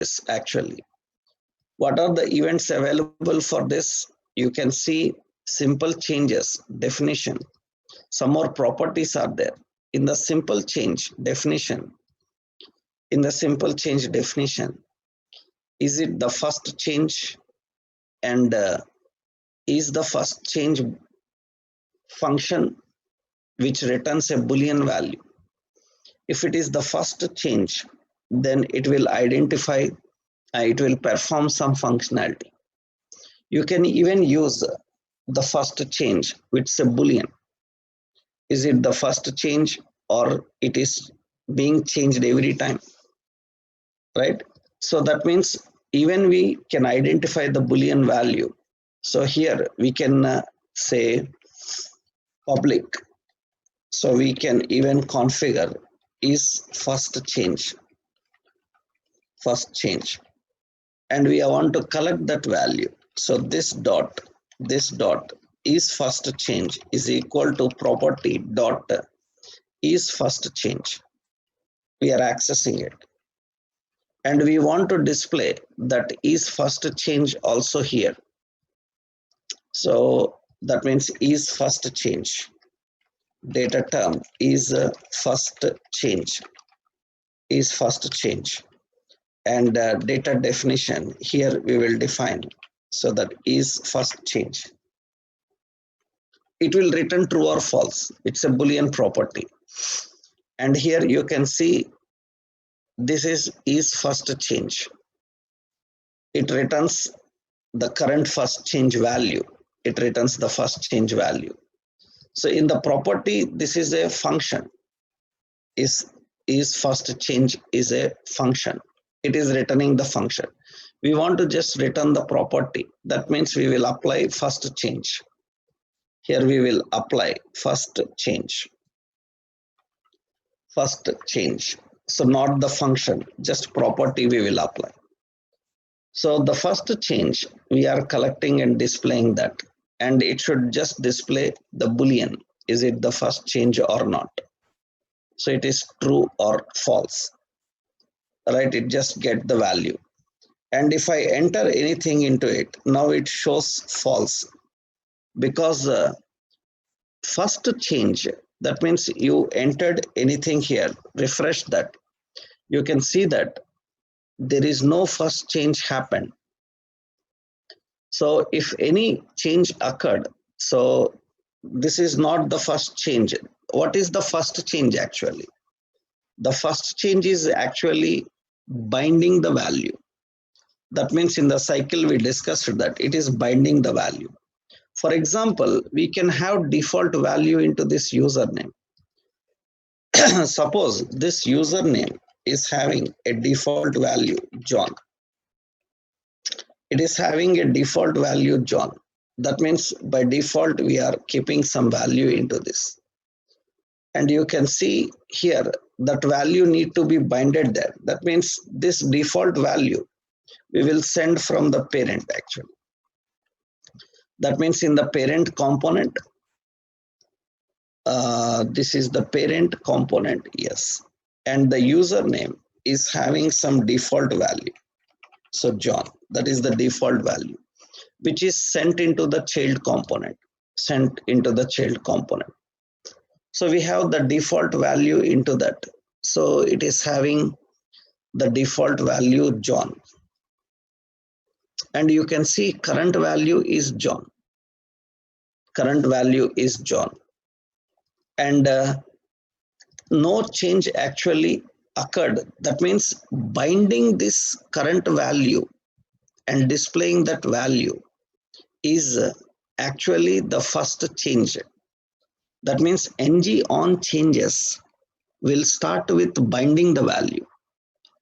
this actually. What are the events available for this? You can see simple changes, definition. Some more properties are there. In the simple change definition, is it the first change, and is the first change function which returns a Boolean value? If it is the first change, then it will identify, it will perform some functionality. You can even use the first change, which is a Boolean. Is it the first change or it is being changed every time, right? So that means even we can identify the Boolean value. So here we can say public. So we can even configure is first change, and we want to collect that value. So this dot is first change is equal to property dot is first change. We are accessing it, and we want to display that is first change also here. So that means is first change, data term is first change, and data definition here we will define, so that is first change. It will return true or false. It's a Boolean property. And here you can see this is first change. It returns the current first change value. It returns the first change value. So in the property, this is a function. Is first change is a function. It is returning the function. We want to just return the property. That means we will apply first change. Here we will apply first change. So not the function, just property we will apply. So the first change we are collecting and displaying that, and it should just display the Boolean. Is it the first change or not? So it is true or false, right? It just get the value. And if I enter anything into it, now it shows false, because first change, that means you entered anything here, refresh that. You can see that there is no first change happened. So if any change occurred, so this is not the first change. What is the first change actually? The first change is actually binding the value. That means in the cycle we discussed that it is binding the value. For example, we can have default value into this username. Suppose this username is having a default value John. It is having a default value John. That means by default we are keeping some value into this. And you can see here that value need to be binded there. That means this default value we will send from the parent actually. That means in the parent component, this is the parent component, yes. And the username is having some default value. So John, that is the default value, which is sent into the child component, So we have the default value into that. So it is having the default value John. And you can see current value is John. And no change actually occurred. That means binding this current value and displaying that value is actually the first change. That means ng on changes will start with binding the value.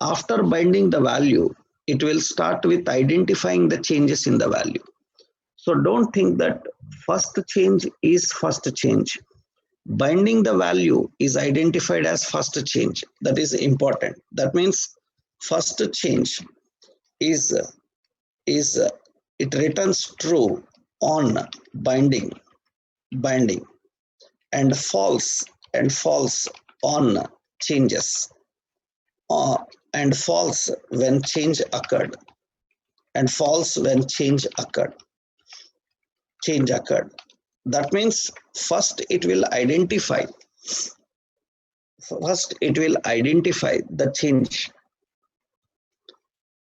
After binding the value, it will start with identifying the changes in the value. So don't think that first change is first change. Binding the value is identified as first change. That is important. That means first change is it returns true on binding, and false on changes. and false when change occurred, and false when change occurred. That means first it will identify the change.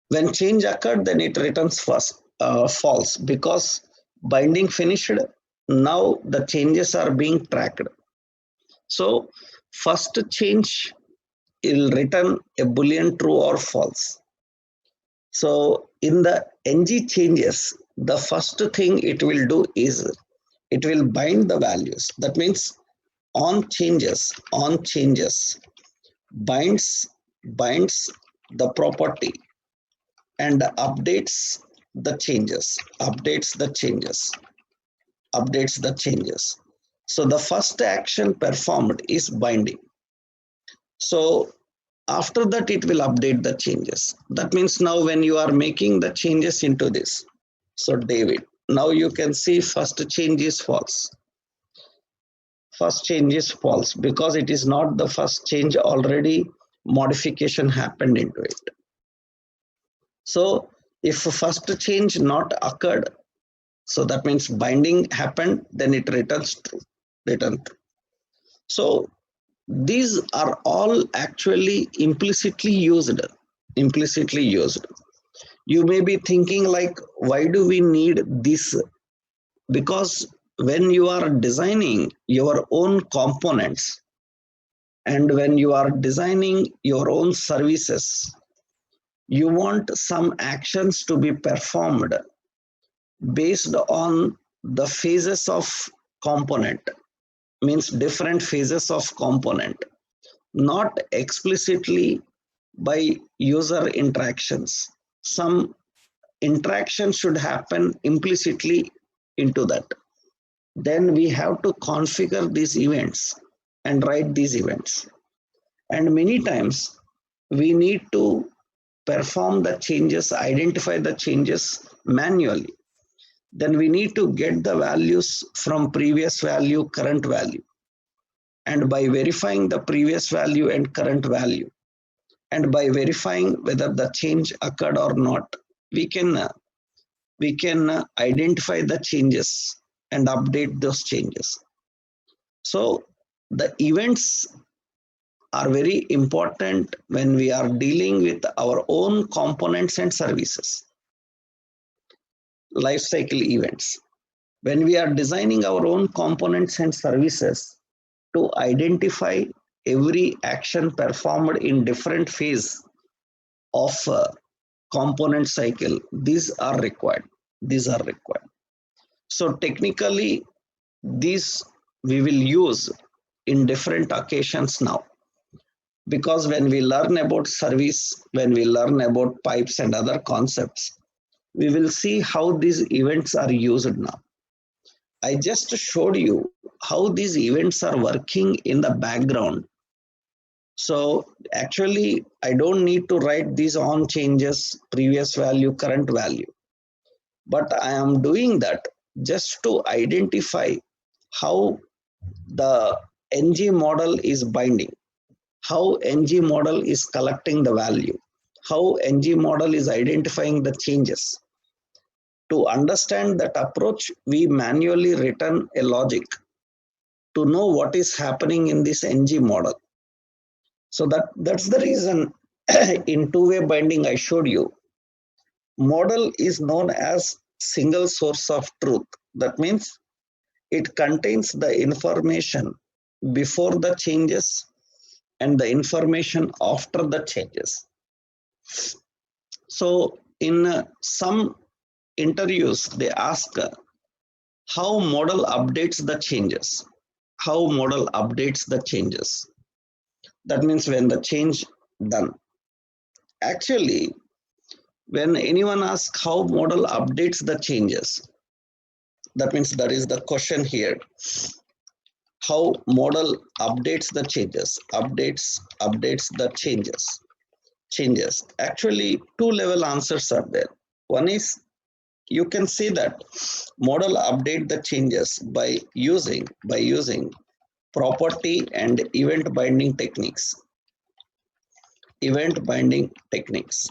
When change occurred, then it returns false, because binding finished. Now the changes are being tracked. So first change will return a boolean true or false. So in the ng changes, the first thing it will do is it will bind the values. That means on changes binds the property and updates the changes. So the first action performed is binding. So after that it will update the changes. That means now when you are making the changes into this, so David, now you can see first change is false. First change is false because it is not the first change, already modification happened into it. So if first change not occurred, so that means binding happened, then it returns true. So these are all actually implicitly used. You may be thinking like, why do we need this? Because when you are designing your own components and when you are designing your own services, you want some actions to be performed based on the phases of component, means different phases of component, not explicitly by user interactions. Some interaction should happen implicitly into that. Then we have to configure these events and write these events. And many times we need to perform the changes, identify the changes manually. Then we need to get the values from previous value, current value. And by verifying the previous value and current value, and by verifying whether the change occurred or not, we can identify the changes and update those changes. So the events are very important when we are dealing with our own components and services. Life cycle events. When we are designing our own components and services, to identify every action performed in different phase of component cycle, these are required. So technically, these we will use in different occasions now, because when we learn about service, when we learn about pipes and other concepts, we will see how these events are used now. I just showed you how these events are working in the background. So actually, I don't need to write these on changes, previous value, current value. But I am doing that just to identify how the ng model is binding, how ng model is collecting the value, how ng model is identifying the changes. To understand that approach, we manually return a logic to know what is happening in this ng model. So that's the reason in two-way binding I showed you. Model is known as single source of truth. That means it contains the information before the changes and the information after the changes. So in some interviews, they ask how model updates the changes. How model updates the changes. That means when the change done. Actually, when anyone asks how model updates the changes, that means that is the question here. How model updates the changes, updates the changes. Actually, two-level answers are there. One is, you can see that model update the changes by using property and event binding techniques. event binding techniques.